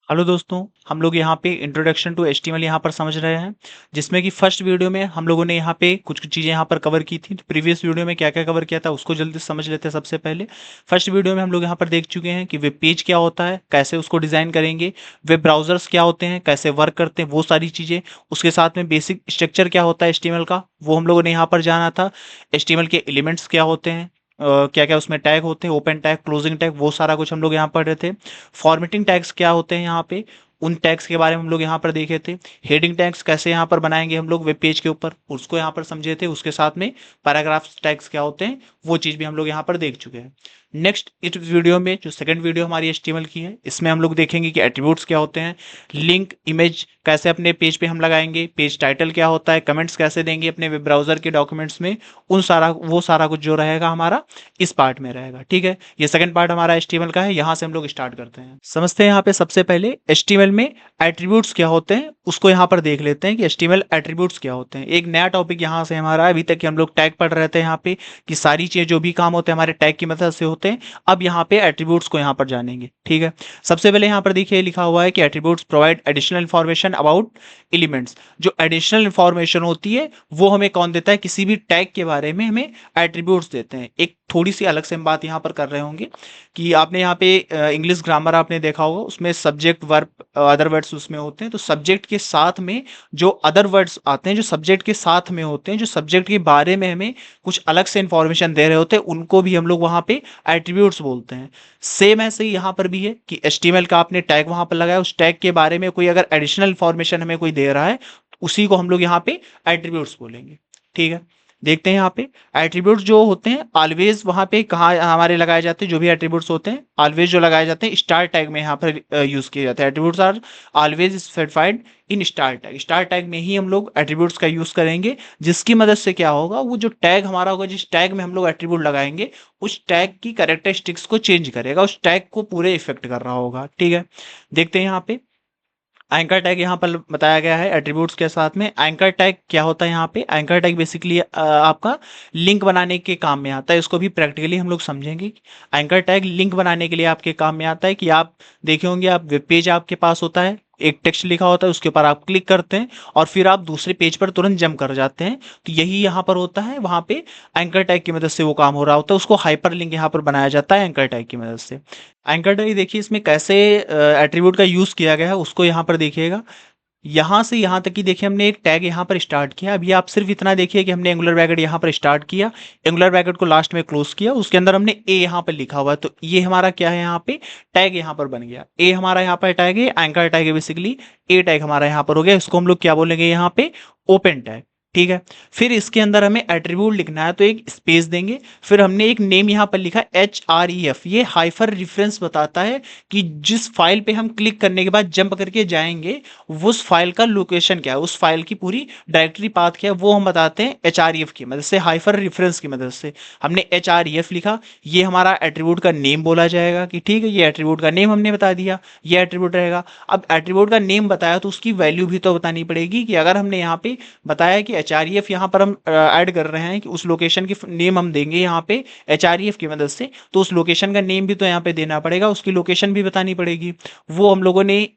Hello दोस्तों, हम लोग यहाँ पे इंट्रोडक्शन टू एचटीएमएल यहाँ पर समझ रहे हैं, जिसमें कि फर्स्ट वीडियो में हम लोगों ने यहाँ पे कुछ चीज़ें यहाँ पर कवर की थी। तो प्रीवियस वीडियो में क्या क्या कवर किया था उसको जल्दी से समझ लेते हैं। सबसे पहले फर्स्ट वीडियो में हम लोग यहाँ पर देख चुके हैं कि वेब पेज क्या होता है, कैसे उसको डिज़ाइन करेंगे, वेब ब्राउजर्स क्या होते हैं, कैसे वर्क करते हैं, वो सारी चीज़ें। उसके साथ में बेसिक स्ट्रक्चर क्या होता है एचटीएमएल का, वो हम लोगों ने यहाँ पर जाना था। एचटीएमएल के एलिमेंट्स क्या होते हैं, क्या क्या उसमें टैग होते हैं, ओपन टैग, क्लोजिंग टैग, वो सारा कुछ हम लोग यहाँ पढ़ रहे थे। फॉर्मेटिंग टैग्स क्या होते हैं यहाँ पे, उन टैग्स के बारे में हम लोग यहाँ पर देखे थे। हेडिंग टैग्स कैसे यहाँ पर बनाएंगे हम लोग वेब पेज के ऊपर, उसको यहाँ पर समझे थे। उसके साथ में पैराग्राफ टैग्स क्या होते हैं, वो चीज़ भी हम लोग यहाँ पर देख चुके हैं। नेक्स्ट इस वीडियो में जो सेकंड वीडियो हमारी एचटीएमएल की है, इसमें हम लोग देखेंगे कि एट्रीब्यूट्स क्या होते हैं, लिंक इमेज कैसे अपने पेज पे हम लगाएंगे, पेज टाइटल क्या होता है, कमेंट्स कैसे देंगे अपने वेब ब्राउजर के डॉक्यूमेंट्स में, उन सारा वो सारा कुछ जो रहेगा हमारा इस पार्ट में रहेगा। ठीक है, ये सेकंड पार्ट हमारा एचटीएमएल का है। यहाँ से हम लोग स्टार्ट करते हैं। समझते हैं यहाँ पे सबसे पहले एचटीएमएल में एट्रीब्यूट्स क्या होते हैं, उसको यहाँ पर देख लेते हैं कि एचटीएमएल एट्रीब्यूट्स क्या होते हैं। एक नया टॉपिक यहाँ से हमारा, अभी तक हम लोग टैग पढ़ रहे थे यहाँ पे कि सारी चीजें जो भी काम होते हैं हमारे टैग की मदद से होते हैं। अब यहाँ पे एट्रीब्यूट्स को यहाँ पर जानेंगे। ठीक है, सबसे पहले यहाँ पर देखिए लिखा हुआ है कि attributes provide additional information about elements. जो एडिशनल इंफॉर्मेशन होती है वो हमें कौन देता है, किसी भी टैग के बारे में हमें एट्रीब्यूट्स देते हैं। एक थोड़ी सी अलग से हम बात यहाँ पर कर रहे होंगे कि आपने यहाँ पे इंग्लिश ग्रामर आपने देखा होगा, उसमें सब्जेक्ट वर्ब अदर वर्ड्स उसमें होते हैं। तो सब्जेक्ट के साथ में जो अदर वर्ड्स आते हैं, जो सब्जेक्ट के साथ में होते हैं, जो सब्जेक्ट के बारे में हमें कुछ अलग से इंफॉर्मेशन दे रहे होते हैं, उनको भी हम लोग वहाँ पे एट्रीब्यूट्स बोलते हैं। सेम ऐसे ही यहाँ पर भी है कि एचटीएमएल का आपने टैग वहाँ पर लगाया, उस टैग के बारे में कोई अगर एडिशनल इंफॉर्मेशन हमें कोई दे रहा है, उसी को हम लोग यहाँ पे एट्रीब्यूट्स बोलेंगे। ठीक है, देखते हैं यहाँ पे एट्रीब्यूट्स जो होते हैं ऑलवेज वहाँ पे कहाँ हमारे लगाए जाते हैं। जो भी एट्रीब्यूट्स होते हैं ऑलवेज जो लगाए जाते हैं स्टार टैग में यहाँ पर यूज किए जाते हैं। Attributes are always specified in start tag. Start tag में ही हम लोग एट्रीब्यूट्स का यूज करेंगे, जिसकी मदद से क्या होगा, वो जो टैग हमारा होगा, जिस टैग में हम लोग एट्रीब्यूट लगाएंगे, उस टैग की कैरेक्टरिस्टिक्स को चेंज करेगा, उस टैग को पूरे इफेक्ट कर रहा होगा। ठीक है, देखते हैं यहाँ पे एंकर टैग यहाँ पर बताया गया है एट्रीब्यूट्स के साथ में। एंकर टैग क्या होता है, यहाँ पे एंकर टैग बेसिकली आपका लिंक बनाने के काम में आता है। इसको भी प्रैक्टिकली हम लोग समझेंगे। एंकर टैग लिंक बनाने के लिए आपके काम में आता है कि आप देखे होंगे, आप वेब पेज आपके पास होता है, एक टेक्स्ट लिखा होता है, उसके ऊपर आप क्लिक करते हैं और फिर आप दूसरे पेज पर तुरंत जंप कर जाते हैं। तो यही यहाँ पर होता है, वहाँ पे एंकर टैग की मदद से वो काम हो रहा होता है, उसको हाइपर लिंक यहाँ पर बनाया जाता है एंकर टैग की मदद से। एंकर टैग देखिए इसमें कैसे एट्रीब्यूट का यूज किया गया है उसको यहाँ पर देखिएगा। यहाँ से यहाँ तक की देखिए हमने एक टैग यहाँ पर स्टार्ट किया। अभी आप सिर्फ इतना देखिए कि हमने एंगुलर ब्रैकेट यहाँ पर स्टार्ट किया, एंगुलर ब्रैकेट को लास्ट में क्लोज किया, उसके अंदर हमने ए यहाँ पर लिखा हुआ है। तो ये हमारा क्या है, यहाँ पे टैग यहाँ पर बन गया। ए हमारा यहाँ पर टैग है, एंकर टैग है बेसिकली। ए टैग हमारा यहाँ पर हो गया, इसको हम लोग क्या बोलेंगे यहाँ पे, ओपन टैग। ठीक है, फिर इसके अंदर हमें एट्रीब्यूट लिखना है तो एक स्पेस देंगे, फिर हमने एक नेम यहाँ पर लिखा HREF। ये हाइपर रेफरेंस बताता है कि जिस फाइल पे हम क्लिक करने के बाद जंप करके जाएंगे, उस फाइल का लोकेशन क्या है, उस फाइल की पूरी डायरेक्टरी पाथ क्या है, वो हम बताते हैं HREF की मदद से, हाइपर रेफरेंस की मदद से। हमने HREF लिखा, ये हमारा एट्रीब्यूट का नेम बोला जाएगा कि ठीक है, ये एट्रीब्यूट का नेम हमने बता दिया, ये एट्रीब्यूट रहेगा। अब एट्रीब्यूट का नेम बताया तो उसकी वैल्यू भी तो बतानी पड़ेगी कि अगर हमने यहाँ पे बताया कि HREF यहाँ पर हम ऐड कर रहे हैं कि उस लोकेशन की नेम हम देंगे यहाँ पे HREF की मदद से, तो उस लोकेशन का नेम भी तो यहाँ पे देना पड़ेगा, उसकी लोकेशन भी बतानी पड़ेगी। वो हम लोगों ने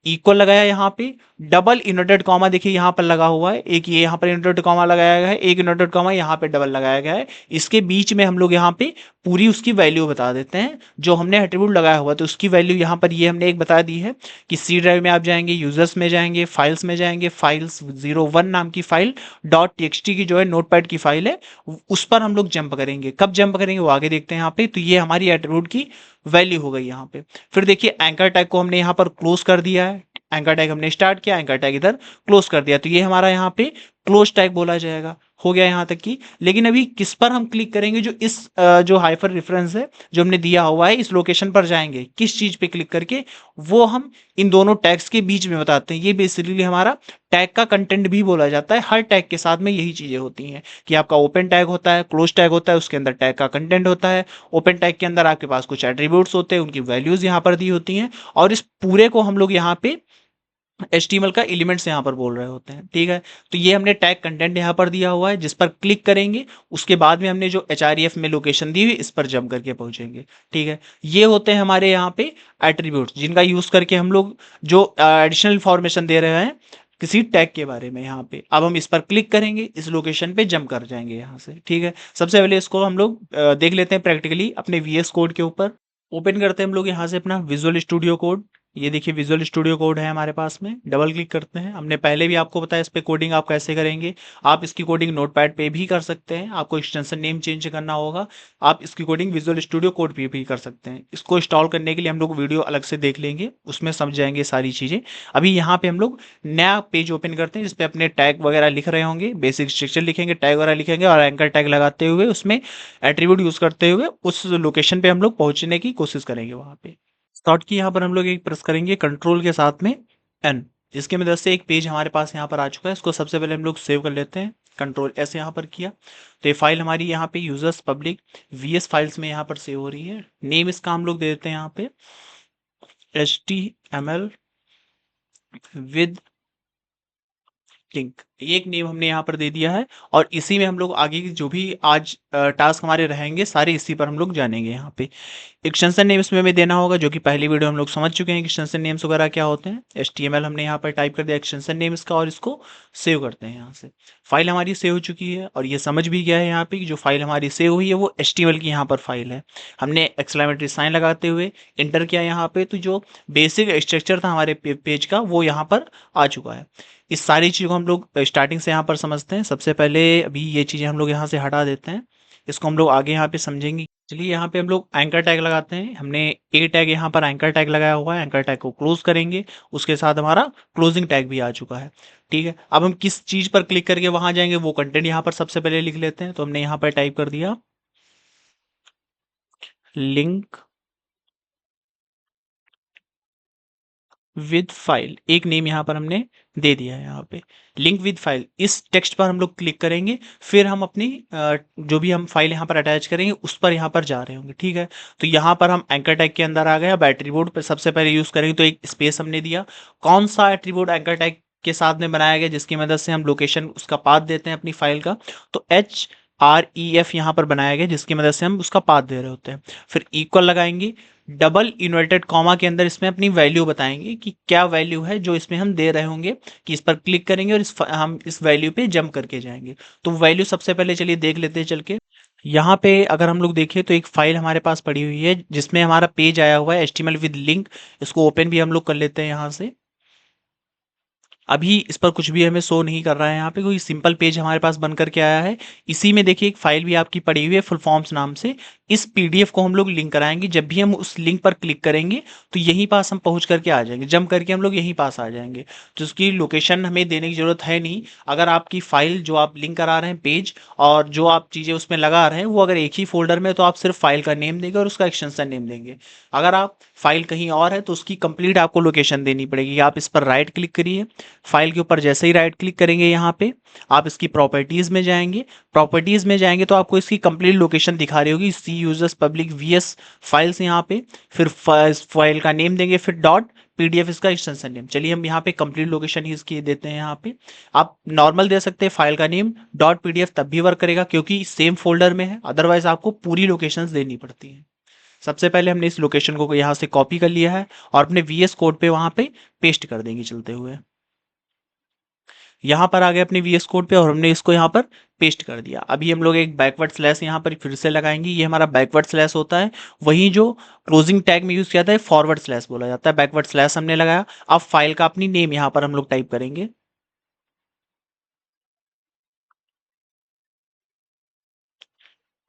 इक्वल लगाया यहाँ पे, डबल इनवर्टेड कॉमा देखिए यहाँ पर लगा हुआ है, एक ये यहाँ पर इनवर्टेड कॉमा लगाया गया है, एक इनवर्टेड कॉमा यहाँ पे डबल लगाया गया है। इसके बीच में हम लोग यहाँ पे पूरी उसकी वैल्यू बता देते हैं जो हमने एट्रीब्यूट लगाया हुआ, तो उसकी वैल्यू यहाँ पर ये हमने एक बता दी है कि सी ड्राइव में आप जाएंगे, यूजर्स में जाएंगे, फाइल्स में जाएंगे, फाइल्स 01 नाम की फाइल .txt की जो है नोटपैड की फाइल है, उस पर हम लोग जंप करेंगे। कब जंप करेंगे वो आगे देखते हैं यहाँ पे। तो ये हमारी एट्रीब्यूट की वैल्यू हो गई यहाँ पे। फिर देखिए एंकर टैग को हमने यहाँ पर क्लोज कर दिया है, एंकर टैग हमने स्टार्ट किया, एंकर टैग इधर क्लोज कर दिया, तो ये हमारा यहाँ पे क्लोज टैग बोला जाएगा। हो गया यहाँ तक की। लेकिन अभी किस पर हम क्लिक करेंगे, जो इस जो हाइपर रेफरेंस है जो हमने दिया हुआ है, इस लोकेशन पर जाएंगे, किस चीज पे क्लिक करके, वो हम इन दोनों टैग्स के बीच में बताते हैं। ये बेसिकली हमारा टैग का कंटेंट भी बोला जाता है। हर टैग के साथ में यही चीजें होती हैं कि आपका ओपन टैग होता है, क्लोज टैग होता है, उसके अंदर टैग का कंटेंट होता है। ओपन टैग के अंदर आपके पास कुछ एट्रीब्यूट्स होते हैं, उनकी वैल्यूज यहाँ पर दी होती हैं, और इस पूरे को हम लोग यहाँ पे HTML का एलिमेंट्स यहाँ पर बोल रहे होते हैं, ठीक है। तो ये हमने टैग कंटेंट यहाँ पर दिया हुआ है, जिस पर क्लिक करेंगे उसके बाद में हमने जो href में लोकेशन दी हुई इस पर जंप करके पहुंचेंगे, ठीक है। ये होते हैं हमारे यहाँ पे एट्रीब्यूट्स, जिनका यूज करके हम लोग जो एडिशनल इंफॉर्मेशन दे रहे हैं किसी टैग के बारे में। यहाँ पे अब हम इस पर क्लिक करेंगे, इस लोकेशन पे जंप कर जाएंगे यहाँ से, ठीक है। सबसे पहले इसको हम लोग देख लेते हैं प्रैक्टिकली अपने VS कोड के ऊपर। ओपन करते हैं हम लोग यहाँ से अपना विजुअल स्टूडियो कोड। ये देखिए विजुअल स्टूडियो कोड है हमारे पास में, डबल क्लिक करते हैं। हमने पहले भी आपको बताया इस पे कोडिंग आप कैसे करेंगे। आप इसकी कोडिंग नोटपैड पे भी कर सकते हैं, आपको एक्सटेंशन नेम चेंज करना होगा। आप इसकी कोडिंग विजुअल स्टूडियो कोड पे भी कर सकते हैं। इसको इंस्टॉल करने के लिए हम लोग वीडियो अलग से देख लेंगे, उसमें समझ जाएंगे सारी चीज़ें। अभी यहाँ पे हम लोग नया पेज ओपन करते हैं जिसपे अपने टैग वगैरह लिख रहे होंगे, बेसिक स्ट्रक्चर लिखेंगे, टैग वगैरह लिखेंगे और एंकर टैग लगाते हुए उसमें एट्रीब्यूट यूज करते हुए उस लोकेशन पे हम लोग पहुंचने की कोशिश करेंगे वहाँ पे। स्टार्ट की यहाँ पर हम लोग एक प्रेस करेंगे कंट्रोल के साथ में N, जिसकी मदद से एक पेज हमारे पास यहाँ पर आ चुका है। इसको सबसे पहले हम लोग सेव कर लेते हैं, कंट्रोल S यहाँ पर किया तो ये फाइल हमारी यहाँ पे यूजर्स पब्लिक VS फाइल्स में यहाँ पर सेव हो रही है। नेम इसका हम लोग दे देते हैं यहाँ पे HTML विद लिंक, एक नेम हमने यहाँ पर दे दिया है। और इसी में हम लोग आगे की जो भी आज टास्क हमारे रहेंगे सारे इसी पर हम लोग जानेंगे। यहाँ पे एक्सटेंशन नेम इसमें हमें देना होगा, जो कि पहली वीडियो हम लोग समझ चुके हैं एक्सटेंशन नेम्स वगैरह क्या होते हैं। HTML हमने यहाँ पर टाइप कर दिया एक्सटेंशन नेम इसका और इसको सेव करते हैं। यहाँ से फाइल हमारी सेव हो चुकी है और ये समझ भी गया है यहाँ पे कि जो फाइल हमारी सेव हुई है वो HTML की यहाँ पर फाइल है। हमने एक्सक्लेमेटरी साइन लगाते हुए इंटर किया यहाँ पे, तो जो बेसिक स्ट्रक्चर था हमारे पेज का वो यहाँ पर आ चुका है। इस सारी चीज़ को हम लोग स्टार्टिंग से यहाँ पर समझते हैं। सबसे पहले अभी ये चीज़ें हम लोग यहाँ से हटा देते हैं, इसको हम लोग आगे यहाँ पे समझेंगे। चलिए यहाँ पे हम लोग एंकर टैग लगाते हैं। हमने ए टैग यहाँ पर एंकर टैग लगाया हुआ है, एंकर टैग को क्लोज करेंगे, उसके साथ हमारा क्लोजिंग टैग भी आ चुका है, ठीक है। अब हम किस चीज़ पर क्लिक करके वहां जाएंगे वो कंटेंट यहाँ पर सबसे पहले लिख लेते हैं। तो हमने यहाँ पर टाइप कर दिया लिंक विद फाइल, एक नेम यहाँ पर हमने दे दिया है। यहाँ पे लिंक विद फाइल, इस टेक्स्ट पर हम लोग क्लिक करेंगे, फिर हम अपनी जो भी हम फाइल यहाँ पर अटैच करेंगे उस पर यहाँ पर जा रहे होंगे, ठीक है। तो यहाँ पर हम एंकर टैग के अंदर आ गए। अब एट्रीब्यूट पर सबसे पहले यूज करेंगे तो एक स्पेस हमने दिया। कौन सा एट्रीब्यूट एंकर टैग के साथ में बनाया गया जिसकी मदद से हम लोकेशन उसका पाथ देते हैं अपनी फाइल का, तो HREF यहाँ पर बनाया गया जिसकी मदद से हम उसका पाथ दे रहे होते हैं। फिर इक्वल लगाएंगे, डबल इन्वर्टेड कॉमा के अंदर इसमें अपनी वैल्यू बताएंगे कि क्या वैल्यू है जो इसमें हम दे रहे होंगे, कि इस पर क्लिक करेंगे और हम इस वैल्यू पे जंप करके जाएंगे। तो वैल्यू सबसे पहले चलिए देख लेते हैं चल के। यहाँ पे अगर हम लोग देखें तो एक फाइल हमारे पास पड़ी हुई है जिसमें हमारा पेज आया हुआ है HTML विद लिंक। इसको ओपन भी हम लोग कर लेते हैं यहाँ से। अभी इस पर कुछ भी हमें शो नहीं कर रहा है, यहाँ पे कोई सिंपल पेज हमारे पास बन करके आया है। इसी में देखिए एक फाइल भी आपकी पड़ी हुई है फुल फॉर्म्स नाम से। इस PDF को हम लोग लिंक कराएंगे, जब भी हम उस लिंक पर क्लिक करेंगे तो यहीं पास हम पहुंच करके आ जाएंगे, जंप करके हम लोग यहीं पास आ जाएंगे। तो उसकी लोकेशन हमें देने की जरूरत है नहीं। अगर आपकी फाइल जो आप लिंक करा रहे हैं पेज और जो आप चीज़ें उसमें लगा रहे हैं वो अगर एक ही फोल्डर में, तो आप सिर्फ फाइल का नेम देंगे और उसका एक्सटेंशन नेम देंगे। अगर आप फाइल कहीं और है तो उसकी कंप्लीट आपको लोकेशन देनी पड़ेगी। आप इस पर राइट क्लिक करिए, फाइल के ऊपर जैसे ही राइट क्लिक करेंगे यहाँ पे आप इसकी प्रॉपर्टीज में जाएंगे। प्रॉपर्टीज में जाएंगे तो आपको इसकी कंप्लीट लोकेशन दिखा रही होगी, C users public VS files यहाँ पे। फिर फाइल का नेम देंगे, फिर डॉट PDF इसका एक्सटेंशन नेम। चलिए हम यहाँ पे कंप्लीट लोकेशन ही इसकी देते हैं। यहाँ पे आप नॉर्मल दे सकते हैं फाइल का नेम डॉट PDF, तब भी वर्क करेगा क्योंकि सेम फोल्डर में है। अदरवाइज आपको पूरी लोकेशंस देनी पड़ती हैं। सबसे पहले हमने इस लोकेशन को यहाँ से कॉपी कर लिया है और अपने VS कोड पे वहाँ पे पेस्ट कर देंगे चलते हुए। यहाँ पर आ गए अपने VS कोड पे और हमने इसको यहाँ पर पेस्ट कर दिया। अभी हम लोग एक बैकवर्ड स्लैश यहाँ पर फिर से लगाएंगे, ये हमारा बैकवर्ड स्लैश होता है। वहीं जो क्लोजिंग टैग में यूज किया था फॉरवर्ड स्लैश बोला जाता है। बैकवर्ड स्लैश हमने लगाया। अब फाइल का अपनी नेम यहाँ पर हम लोग टाइप करेंगे।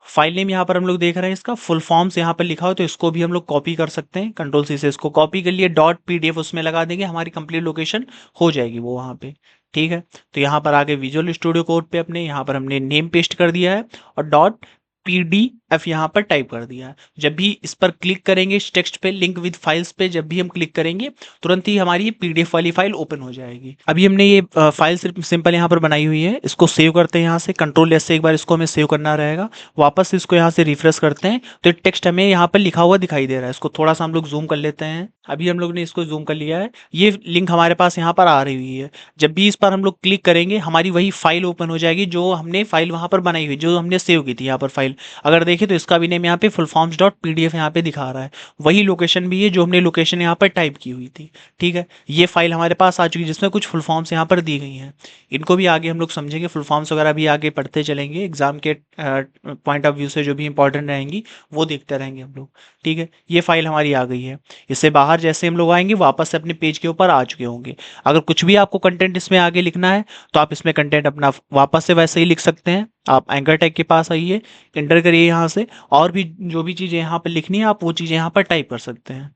फाइल नेम यहाँ पर हम लोग देख रहे हैं इसका फुल फॉर्म्स यहाँ पर लिखा हो, तो इसको भी हम लोग कॉपी कर सकते हैं। कंट्रोल C से इसको कॉपी कर लिए, डॉट PDF उसमें लगा देंगे, हमारी कंप्लीट लोकेशन हो जाएगी वो वहाँ पे, ठीक है। तो यहाँ पर आगे विजुअल स्टूडियो कोड पे अपने यहाँ पर हमने नेम पेस्ट कर दिया है और डॉट PD F यहाँ पर टाइप कर दिया है। जब भी इस पर क्लिक करेंगे, इस टेक्स्ट पे लिंक विद फाइल्स पे जब भी हम क्लिक करेंगे, तुरंत ही हमारी ये पीडीएफ वाली फाइल ओपन हो जाएगी। अभी हमने ये फाइल सिर्फ सिंपल यहाँ पर बनाई हुई है, इसको सेव करते हैं यहाँ से, कंट्रोल एस से एक बार इसको हमें सेव करना रहेगा। वापस इसको यहाँ से रिफ्रेश करते हैं तो टेक्स्ट हमें यहाँ पर लिखा हुआ दिखाई दे रहा है। इसको थोड़ा सा हम लोग जूम कर लेते हैं। अभी हम लोग ने इसको जूम कर लिया है, ये लिंक हमारे पास यहाँ पर आ रही हुई है। जब भी इस पर हम लोग क्लिक करेंगे, हमारी वही फाइल ओपन हो जाएगी जो हमने फाइल वहाँ पर बनाई हुई, जो हमने सेव की थी यहाँ पर फाइल। अगर देखें तो इसका भी नेम यहाँ पे fullforms.pdf यहाँ पे दिखा रहा है। वही लोकेशन भी है जो हमने लोकेशन यहाँ पर टाइप की हुई थी। ठीक है, ये फाइल हमारे पास आ चुकी है जिसमें कुछ फुल फॉर्म्स यहाँ पर दी गई हैं। इनको भी आगे हम लोग समझेंगे, फुल फॉर्म्स वगैरह भी आगे पढ़ते चलेंगे, एग्जाम के पॉइंट ऑफ व्यू से जो भी इंपॉर्टेंट रहेंगी वो देखते रहेंगे हम लोग। ठीक है, ये फाइल हमारी आ गई है। इससे बाहर जैसे हम लोग आएंगे वापस से अपने पेज के ऊपर आ चुके होंगे। अगर कुछ भी आपको कंटेंट इसमें आगे लिखना है तो आप इसमें कंटेंट अपना वापस से वैसे ही लिख सकते हैं। आप एंकर टैग के पास आइए, एंटर करिए यहाँ से, और भी जो भी चीज़ें यहाँ पर लिखनी है आप वो चीज़ें यहाँ पर टाइप कर सकते हैं।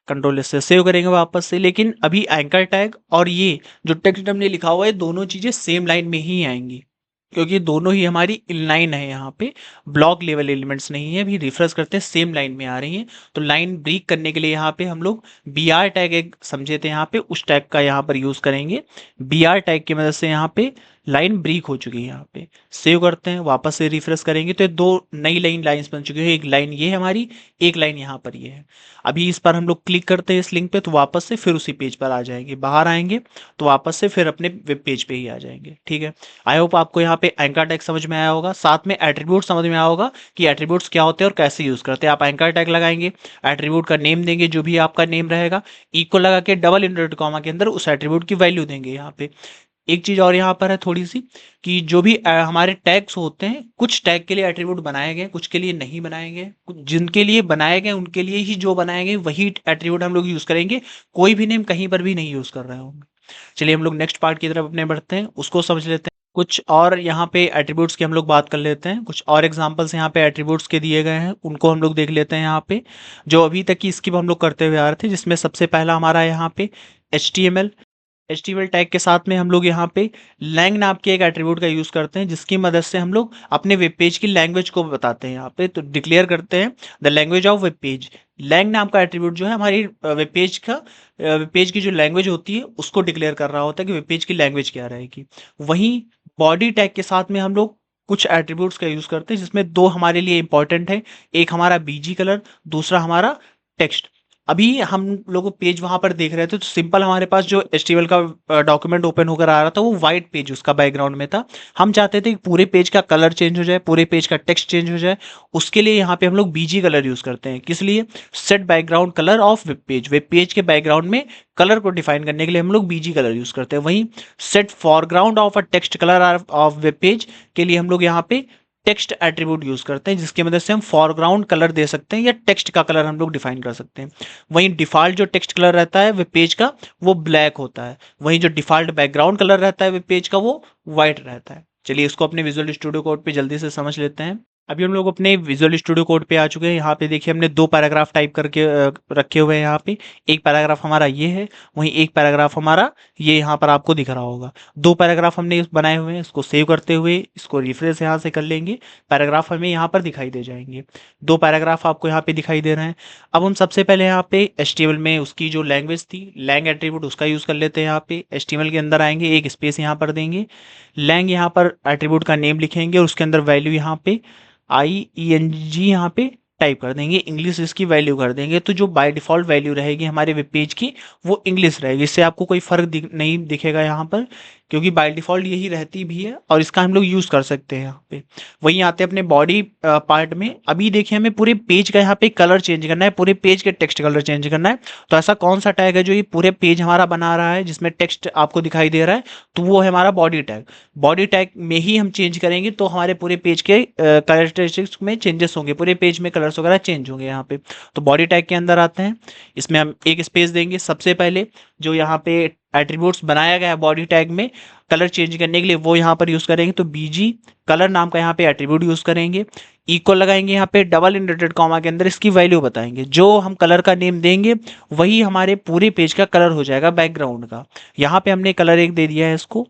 कंट्रोल से सेव करेंगे वापस से, लेकिन अभी एंकर टैग और ये जो टेक्स्ट हमने लिखा हुआ है दोनों चीज़ें सेम लाइन में ही आएंगी, क्योंकि दोनों ही हमारी इनलाइन है। यहाँ पे ब्लॉक लेवल एलिमेंट्स नहीं है। अभी रिफ्रेश करते हैं, सेम लाइन में आ रही हैं। तो लाइन ब्रेक करने के लिए यहाँ पे हम लोग बी आर टैग एक समझे थे, यहाँ पे उस टैग का यहाँ पर यूज़ करेंगे। बी आर टैग की मदद से यहाँ पे लाइन ब्रेक हो चुकी है। यहाँ पे सेव करते हैं, वापस से रिफ्रेश करेंगे तो ये दो नई लाइन्स बन चुकी है। एक लाइन ये है हमारी, एक लाइन यहाँ पर ये है। अभी इस पर हम लोग क्लिक करते हैं इस लिंक पे तो वापस से फिर उसी पेज पर आ जाएंगे। बाहर आएंगे तो वापस से फिर अपने वेब पेज पे ही आ जाएंगे। ठीक है, आई होप आपको यहाँ पे एंकर टैग समझ में आया होगा, साथ में एट्रीब्यूट समझ में आया होगा कि एट्रीब्यूट्स क्या होते हैं और कैसे यूज करते हैं। आप एंकर टैग लगाएंगे, एट्रीब्यूट का नेम देंगे, जो भी आपका नेम रहेगा, इक्वल लगा के डबल इनवर्टेड कॉमा के अंदर उस एट्रीब्यूट की वैल्यू देंगे। यहाँ पे एक चीज और यहाँ पर है थोड़ी सी, कि जो भी हमारे टैग्स होते हैं, कुछ टैग के लिए एट्रीब्यूट बनाए गए, कुछ के लिए नहीं बनाए गए। जिनके लिए बनाए गए उनके लिए ही जो बनाए गए वही एट्रीब्यूट हम लोग यूज करेंगे, कोई भी नेम कहीं पर भी नहीं यूज कर रहे होंगे। चलिए हम लोग नेक्स्ट पार्ट की तरफ अपने बढ़ते हैं, उसको समझ लेते हैं। कुछ और यहाँ पे एट्रीब्यूट्स की हम लोग बात कर लेते हैं। कुछ और एग्जांपल्स यहाँ पे एट्रीब्यूट्स के दिए गए हैं, उनको हम लोग देख लेते हैं। यहाँ पे जो अभी तक की स्किप हम लोग करते हुए आ रहे थे, जिसमें सबसे पहला हमारा यहाँ पे HTML। HTML टैग के साथ में हम लोग यहाँ पे लैंग नाम के एक एट्रीब्यूट का यूज़ करते हैं, जिसकी मदद से हम लोग अपने वेब पेज की लैंग्वेज को बताते हैं। यहाँ पे तो डिक्लेयर करते हैं the language of web page. Lang नाम का एट्रीब्यूट जो है हमारी वेब पेज की जो लैंग्वेज होती है उसको डिक्लेयर कर रहा होता है कि वेब पेज की लैंग्वेज क्या रहेगी। वहीं बॉडी टैग के साथ में हम लोग कुछ एट्रीब्यूट्स का यूज़ करते हैं, जिसमें दो हमारे लिए इंपॉर्टेंट है। एक हमारा बीजी कलर, दूसरा हमारा टेक्स्ट। अभी हम लोग पेज वहां पर देख रहे थे तो सिंपल हमारे पास जो HTML का डॉक्यूमेंट ओपन होकर आ रहा था वो वाइट पेज उसका बैकग्राउंड में था। हम चाहते थे कि पूरे पेज का कलर चेंज हो जाए, पूरे पेज का टेक्स्ट चेंज हो जाए। उसके लिए यहाँ पे हम लोग बीजी कलर यूज करते हैं। किस लिए? Set background colour of web page. Web page के बैकग्राउंड में कलर को डिफाइन करने के लिए हम लोग बीजी कलर यूज करते हैं। वहीं set foreground of a text colour of web page के लिए हम लोग यहाँ पे टेक्स्ट एट्रीब्यूट यूज करते हैं, जिसकी मदद से हम फॉरग्राउंड कलर दे सकते हैं या टेक्स्ट का कलर हम लोग डिफाइन कर सकते हैं। वहीं डिफॉल्ट जो टेक्स्ट कलर रहता है वेब पेज का वो ब्लैक होता है। वहीं जो डिफॉल्ट बैकग्राउंड कलर रहता है वेब पेज का वो व्हाइट रहता है। चलिए इसको अपने विजुअल स्टूडियो कोड पे जल्दी से समझ लेते हैं। अभी हम लोग अपने विजुअल स्टूडियो कोड पे आ चुके हैं। यहाँ पे देखिए हमने दो पैराग्राफ टाइप करके रखे हुए हैं। यहाँ पे एक पैराग्राफ हमारा ये है, वहीं एक पैराग्राफ हमारा ये यहाँ पर आपको दिख रहा होगा। दो पैराग्राफ हमने बनाए हुए हैं। इसको सेव करते हुए इसको रिफ्रेश यहाँ से कर लेंगे, पैराग्राफ हमें यहाँ पर दिखाई दे जाएंगे। दो पैराग्राफ आपको यहाँ पे दिखाई दे रहे हैं। अब हम सबसे पहले यहाँ पे HTML में उसकी जो लैंग्वेज थी, लैंग एट्रीब्यूट, उसका यूज़ कर लेते हैं। यहाँ पे HTML के अंदर आएंगे, एक स्पेस यहाँ पर देंगे, लैंग यहाँ पर एट्रीब्यूट का नेम लिखेंगे और उसके अंदर वैल्यू यहाँ पे IENG यहाँ पे टाइप कर देंगे, इंग्लिश इसकी वैल्यू कर देंगे। तो जो बाय डिफ़ॉल्ट वैल्यू रहेगी हमारे वेब पेज की वो इंग्लिश रहेगी। इससे आपको कोई फ़र्क नहीं दिखेगा यहाँ पर, क्योंकि बाय डिफ़ॉल्ट यही रहती भी है और इसका हम लोग यूज़ कर सकते हैं यहाँ पे। वहीं आते हैं अपने बॉडी पार्ट में। अभी देखिए हमें पूरे पेज का यहाँ पे कलर चेंज करना है, पूरे पेज के टेक्स्ट कलर चेंज करना है। तो ऐसा कौन सा टैग है जो ये पूरे पेज हमारा बना रहा है जिसमें टेक्स्ट आपको दिखाई दे रहा है? तो वो है हमारा बॉडी टैग। बॉडी टैग में ही हम चेंज करेंगे तो हमारे पूरे पेज के कलरिस्टिक्स में चेंजेस होंगे, पूरे पेज में कलर कलर्स वगैरह चेंज होंगे यहाँ पे। तो बॉडी टैग के अंदर आते हैं, इसमें हम एक स्पेस देंगे। सबसे पहले जो यहाँ पे एट्रीब्यूट्स बनाया गया है बॉडी टैग में कलर चेंज करने के लिए, वो यहाँ पर यूज़ करेंगे। तो बीजी कलर नाम का यहाँ पे एट्रीब्यूट यूज़ करेंगे, इक्वल लगाएंगे यहाँ पे, डबल इनवर्टेड कॉमा के अंदर इसकी वैल्यू बताएंगे। जो हम कलर का नेम देंगे वही हमारे पूरे पेज का कलर हो जाएगा बैकग्राउंड का। यहाँ पे हमने कलर एक दे दिया है, इसको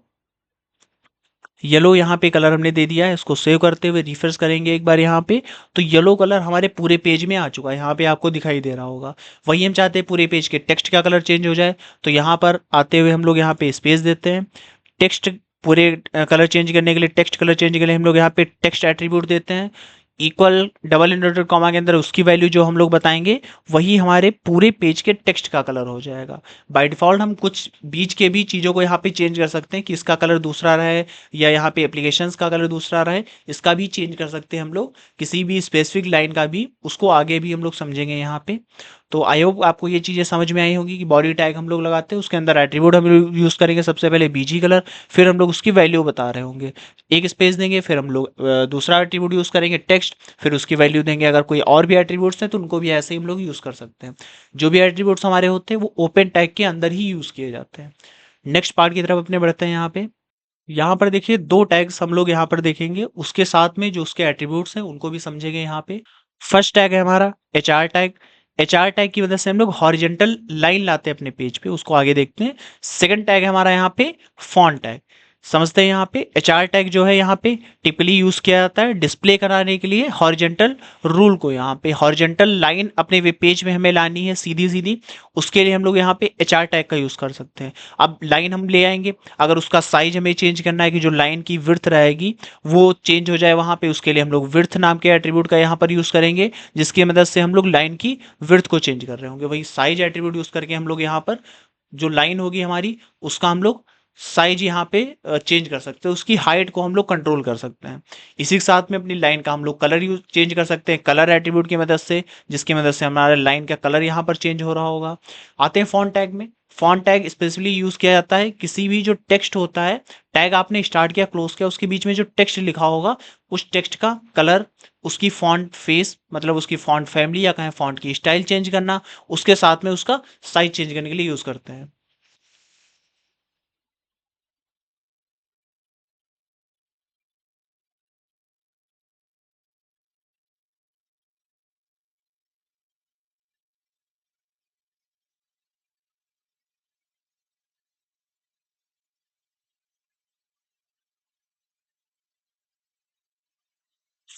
येलो यहाँ पे कलर हमने दे दिया है। इसको सेव करते हुए रिफ्रेश करेंगे एक बार यहाँ पे, तो येलो कलर हमारे पूरे पेज में आ चुका है, यहाँ पे आपको दिखाई दे रहा होगा। वही हम चाहते हैं पूरे पेज के टेक्स्ट का कलर चेंज हो जाए, तो यहाँ पर आते हुए हम लोग यहाँ पे स्पेस देते हैं। टेक्स्ट पूरे कलर चेंज करने के लिए, टेक्स्ट कलर चेंज के लिए हम लोग यहाँ पे टेक्स्ट एट्रीब्यूट देते हैं। इक्वल डबल इनवर्टेड कॉमा के अंदर उसकी वैल्यू जो हम लोग बताएंगे वही हमारे पूरे पेज के टेक्स्ट का कलर हो जाएगा। बाय डिफ़ॉल्ट हम कुछ बीच के भी चीज़ों को यहाँ पे चेंज कर सकते हैं कि इसका कलर दूसरा रहे, या यहाँ पे एप्लीकेशंस का कलर दूसरा रहे, इसका भी चेंज कर सकते हैं हम लोग। किसी भी स्पेसिफिक लाइन का भी, उसको आगे भी हम लोग समझेंगे यहाँ पे। तो आई होप आपको ये चीज़ें समझ में आई होगी कि बॉडी टैग हम लोग लगाते हैं, उसके अंदर एट्रीब्यूट हम लोग यूज़ करेंगे। सबसे पहले बीजी कलर, फिर हम लोग उसकी वैल्यू बता रहे होंगे, एक स्पेस देंगे, फिर हम लोग दूसरा एट्रीब्यूट यूज़ करेंगे टेक्स्ट, फिर उसकी वैल्यू देंगे। अगर कोई और भी एट्रीब्यूट्स हैं तो उनको भी ऐसे ही हम लोग यूज़ कर सकते हैं। जो भी एट्रीब्यूट्स हमारे होते हैं वो ओपन टैग के अंदर ही यूज़ किए जाते हैं। नेक्स्ट पार्ट की तरफ अपने बढ़ते हैं। यहाँ पर देखिए दो टैग्स हम लोग यहाँ पर देखेंगे, उसके साथ में जो उसके एट्रीब्यूट्स हैं उनको भी समझेंगे यहाँ पे। फर्स्ट टैग है हमारा एचआर टैग। एचआर टैग की वजह से हम लोग हॉरिजेंटल लाइन लाते हैं अपने पेज पे, उसको आगे देखते हैं। सेकंड टैग है हमारा यहाँ पे फॉन्ट टैग। समझते हैं यहाँ पे एचआर टैग जो है यहाँ पे टिपिकली यूज किया जाता है डिस्प्ले कराने के लिए हॉरिजेंटल रूल को। यहाँ पे हॉरिजेंटल लाइन अपने वेब पेज में हमें लानी है सीधी सीधी, उसके लिए हम लोग यहाँ पे एचआर टैग का यूज कर सकते हैं। अब लाइन हम ले आएंगे, अगर उसका साइज हमें चेंज करना है कि जो लाइन की विड्थ रहेगी वो चेंज हो जाए वहाँ पे, उसके लिए हम लोग विड्थ नाम के एट्रीब्यूट का यहाँ पर यूज करेंगे, जिसकी मदद से हम लोग लाइन की विड्थ को चेंज कर रहे होंगे। वही साइज एट्रीब्यूट यूज करके हम लोग यहाँ पर जो लाइन होगी हमारी उसका हम लोग साइज यहाँ पे चेंज कर सकते हैं, उसकी हाइट को हम लोग कंट्रोल कर सकते हैं। इसी के साथ में अपनी लाइन का हम लोग कलर यूज चेंज कर सकते हैं कलर एट्रीब्यूट की मदद से, जिसकी मदद से हमारे लाइन का कलर यहाँ पर चेंज हो रहा होगा। आते हैं फॉन्ट टैग में। फॉन्ट टैग स्पेशली यूज किया जाता है किसी भी जो टेक्स्ट होता है, टैग आपने स्टार्ट किया क्लोज किया, उसके बीच में जो टेक्स्ट लिखा होगा उस टेक्स्ट का कलर, उसकी फॉन्ट फेस मतलब उसकी फॉन्ट फैमिली या कहें फॉन्ट की स्टाइल चेंज करना, उसके साथ में उसका साइज चेंज करने के लिए यूज करते हैं।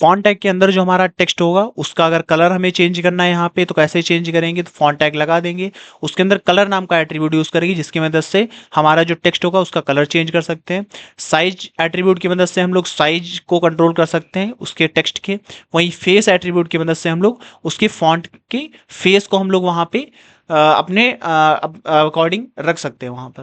फॉन्ट टैग के अंदर जो हमारा टेक्स्ट होगा उसका अगर कलर हमें चेंज करना है यहाँ पे, तो कैसे चेंज करेंगे, तो फॉन्ट टैग लगा देंगे, उसके अंदर कलर नाम का एट्रीब्यूट यूज करेंगे, जिसकी मदद से हमारा जो टेक्स्ट होगा उसका कलर चेंज कर सकते हैं। साइज एट्रीब्यूट की मदद से हम लोग साइज को कंट्रोल कर सकते हैं उसके टेक्स्ट के। वहीं फेस एट्रीब्यूट की मदद से हम लोग उसके फॉन्ट के फेस को हम लोग वहाँ पे अपने अकॉर्डिंग रख सकते हैं वहाँ पर।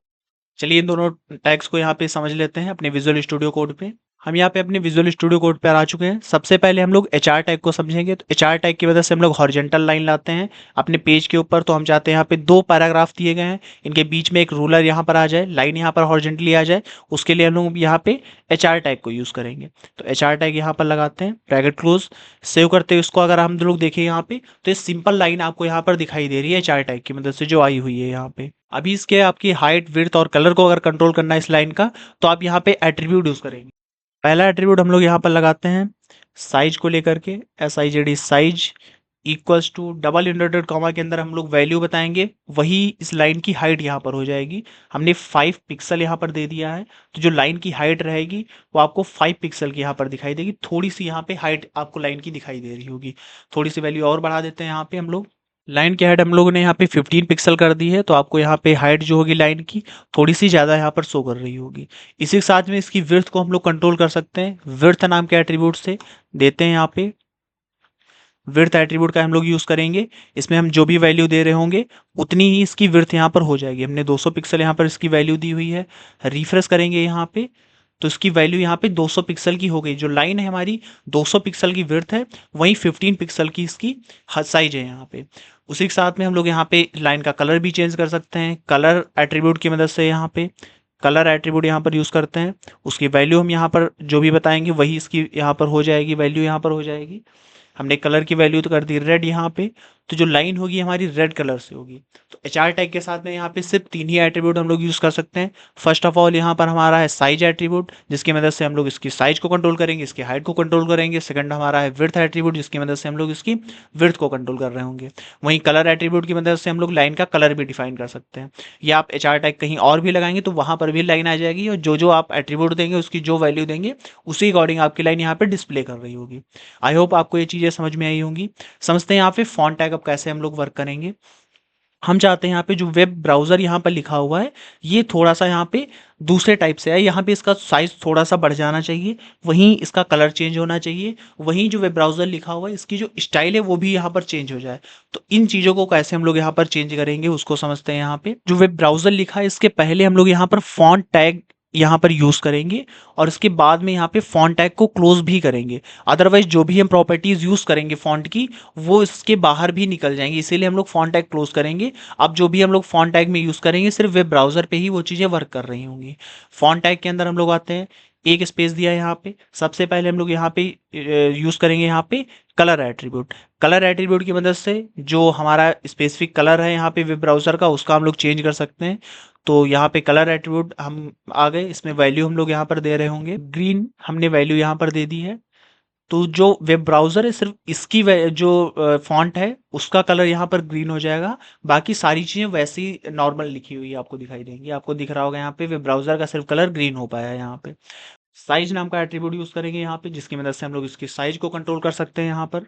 चलिए इन दोनों टैग्स को यहाँ पे समझ लेते हैं अपने विजुअल स्टूडियो कोड पे। हम यहाँ पे अपने विजुअल स्टूडियो कोड पे आ चुके हैं। सबसे पहले हम लोग एचआर टैग को समझेंगे। तो एचआर टैग की वजह से हम लोग हॉरिजेंटल लाइन लाते हैं अपने पेज के ऊपर। तो हम चाहते हैं यहाँ पे दो पैराग्राफ दिए गए हैं, इनके बीच में एक रूलर यहाँ पर आ जाए, लाइन यहाँ पर हॉरिजेंटली आ जाए, उसके लिए हम लोग यहाँ पे एचआर टैग को यूज़ करेंगे। तो एचआर टैग यहाँ पर लगाते हैं, ब्रैकेट क्लोज, सेव करते हैं इसको। अगर हम लोग देखें यहाँ पे तो ये सिंपल लाइन आपको यहाँ पर दिखाई दे रही है एचआर टैग की मदद से जो आई हुई है यहाँ पे। अभी इसके आपकी हाइट विड्थ और कलर को अगर कंट्रोल करना है इस लाइन का, तो आप यहाँ पे एट्रीब्यूट यूज़ करेंगे। पहला एट्रीब्यूट हम लोग यहाँ पर लगाते हैं साइज को लेकर के, SIZ size equals to double inverted comma के अंदर हम लोग वैल्यू बताएंगे, वही इस लाइन की हाइट यहाँ पर हो जाएगी। हमने 5 पिक्सल यहाँ पर दे दिया है, तो जो लाइन की हाइट रहेगी वो आपको 5 पिक्सल की यहाँ पर दिखाई देगी। थोड़ी सी यहाँ पे हाइट आपको लाइन की दिखाई दे रही होगी, थोड़ी सी वैल्यू और बढ़ा देते हैं यहाँ पे हम लोग। लाइन की हाइट हम लोगों ने यहाँ पे 15 पिक्सल कर दी है, तो आपको यहाँ पे हाइट जो होगी लाइन की थोड़ी सी ज़्यादा यहाँ पर शो कर रही होगी। इसी के साथ में इसकी विड्थ को हम लोग कंट्रोल कर सकते हैं, विड्थ नाम के एट्रीब्यूट से देते हैं यहाँ पे। विड्थ एट्रीब्यूट का हम लोग यूज़ करेंगे, इसमें हम जो भी वैल्यू दे रहे होंगे उतनी ही इसकी विड्थ यहाँ पर हो जाएगी। हमने 200 पिक्सल यहाँ पर इसकी वैल्यू दी हुई है, रिफ्रेश करेंगे यहाँ पे तो इसकी वैल्यू यहाँ पे 200 पिक्सल की हो गई। जो लाइन है हमारी 200 पिक्सल की विड्थ है, वहीं 15 पिक्सल की इसकी साइज है यहाँ पे। उसी के साथ में हम लोग यहाँ पे लाइन का कलर भी चेंज कर सकते हैं कलर एट्रीब्यूट की मदद से। यहाँ पे कलर एट्रीब्यूट यहाँ पर यूज़ करते हैं, उसकी वैल्यू हम यहाँ पर जो भी बताएंगे वही इसकी यहाँ पर हो जाएगी, वैल्यू यहाँ पर हो जाएगी। हमने कलर की वैल्यू तो कर दी रेड यहाँ पे, तो जो लाइन होगी हमारी रेड कलर से होगी। तो एचआर टैग के साथ में यहाँ पे सिर्फ 3 ही एट्रीब्यूट हम लोग यूज़ कर सकते हैं। फर्स्ट ऑफ ऑल यहाँ पर हमारा है साइज एट्रीब्यूट, जिसकी मदद से हम लोग इसकी साइज को कंट्रोल करेंगे, इसकी हाइट को कंट्रोल करेंगे। सेकंड हमारा है विड्थ एट्रीब्यूट, जिसकी मदद से हम लोग इसकी विड्थ को कंट्रोल कर रहे होंगे। वहीं कलर एट्रीब्यूट की मदद से हम लोग लाइन का कलर भी डिफाइन कर सकते हैं। या आप एचआर टैग कहीं और भी लगाएंगे तो वहाँ पर भी लाइन आ जाएगी, और जो जो आप एट्रीब्यूट देंगे उसकी जो वैल्यू देंगे उसी अकॉर्डिंग आपकी लाइन यहाँ पे डिस्प्ले कर रही होगी। आई होप आपको ये चीज़ें समझ में आई होंगी। समझते हैं यहाँ पे फॉन्ट टैग अब कैसे हम लोग वर्क करेंगे। हम चाहते हैं यहाँ पे जो वेब ब्राउज़र यहाँ पर लिखा हुआ है ये थोड़ा सा यहाँ पे दूसरे टाइप से है, यहाँ पे इसका साइज़ थोड़ा सा बढ़ जाना चाहिए, वहीं इसका कलर चेंज होना चाहिए, वहीं जो वेब ब्राउज़र लिखा हुआ है इसकी जो स्टाइल है वो भी यहाँ पर चेंज हो जाए। तो इन चीज़ों को कैसे हम लोग यहाँ पर चेंज करेंगे उसको समझते हैं। यहाँ पे जो वेब ब्राउज़र लिखा है इसके पहले हम लोग यहाँ पर फॉन्ट टैग यहाँ पर यूज़ करेंगे, और इसके बाद में यहाँ पे फॉन्ट टैग को क्लोज भी करेंगे। अदरवाइज जो भी हम प्रॉपर्टीज़ यूज़ करेंगे फॉन्ट की वो इसके बाहर भी निकल जाएंगी, इसीलिए हम लोग फॉन्ट टैग क्लोज करेंगे। अब जो भी हम लोग फॉन्ट टैग में यूज़ करेंगे सिर्फ वेब ब्राउज़र पे ही वो चीज़ें वर्क कर रही होंगी। फॉन्ट टैग के अंदर हम लोग आते हैं, एक स्पेस दिया है यहाँ पे। सबसे पहले हम लोग यहाँ पे यूज़ करेंगे यहाँ पे कलर एट्रीब्यूट। कलर एट्रीब्यूट की मदद से जो हमारा स्पेसिफिक कलर है यहाँ पे वेब ब्राउज़र का उसका हम लोग चेंज कर सकते हैं। तो यहाँ पे कलर एट्रीब्यूट हम आ गए, इसमें वैल्यू हम लोग यहाँ पर दे रहे होंगे ग्रीन, हमने वैल्यू यहाँ पर दे दी है। तो जो वेब ब्राउज़र है सिर्फ इसकी जो फॉन्ट है उसका कलर यहाँ पर ग्रीन हो जाएगा, बाकी सारी चीज़ें वैसी नॉर्मल लिखी हुई आपको दिखाई देंगी। आपको दिख रहा होगा यहाँ पे वेब ब्राउज़र का सिर्फ कलर ग्रीन हो पाया है यहाँ पे। साइज नाम का एट्रीब्यूट यूज़ करेंगे यहाँ पे, जिसकी मदद से हम लोग इसकी साइज को कंट्रोल कर सकते हैं। यहाँ पर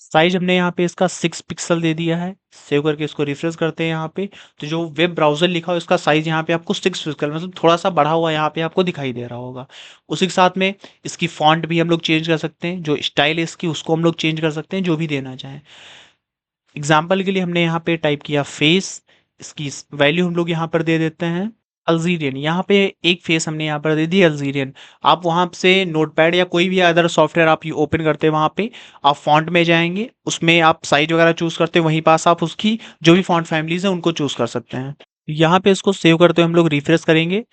साइज हमने यहाँ पे इसका 6 पिक्सल दे दिया है। सेव करके इसको रिफ्रेश करते हैं यहाँ पे, तो जो वेब ब्राउज़र लिखा हो इसका साइज यहाँ पे आपको 6 पिक्सल मतलब थोड़ा सा बढ़ा हुआ यहाँ पे आपको दिखाई दे रहा होगा। उसी के साथ में इसकी फॉन्ट भी हम लोग चेंज कर सकते हैं, जो स्टाइल है इसकी उसको हम लोग चेंज कर सकते हैं, जो भी देना चाहें। एग्जाम्पल के लिए हमने यहाँ पे टाइप किया फेस, इसकी वैल्यू हम लोग यहाँ पर दे देते हैं अल्जीरियन। यहाँ पे एक फेस हमने यहाँ पर दे दी अल्जीरियन। आप वहाँ से नोटपैड या कोई भी अदर सॉफ्टवेयर आप ओपन करते हैं, वहाँ पे आप फॉन्ट में जाएंगे, उसमें आप साइज वगैरह चूज़ करते हैं, वहीं पास आप उसकी जो भी फॉन्ट फैमिलीज हैं उनको चूज़ कर सकते हैं। यहाँ पे इसको सेव करते हुए हम लोग रिफ्रेश करेंगे,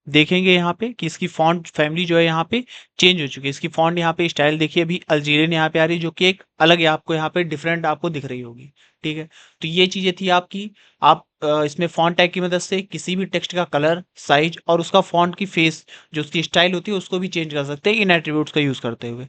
देखेंगे यहाँ पे कि इसकी फॉन्ट फैमिली जो है यहाँ पे चेंज हो चुकी है। इसकी फॉन्ट यहाँ पे स्टाइल देखिए अभी अल्जीरियन यहाँ पे आ रही है, जो कि एक अलग है, आपको यहाँ पे डिफरेंट आपको दिख रही होगी। ठीक है, तो ये चीज़ें थी आपकी। आप इसमें फॉन्ट टैग की मदद से किसी भी टेक्स्ट का कलर, साइज और उसका फॉन्ट की फेस जो उसकी स्टाइल होती है उसको भी चेंज कर सकते हैं इन एट्रीब्यूट्स का यूज़ करते हुए।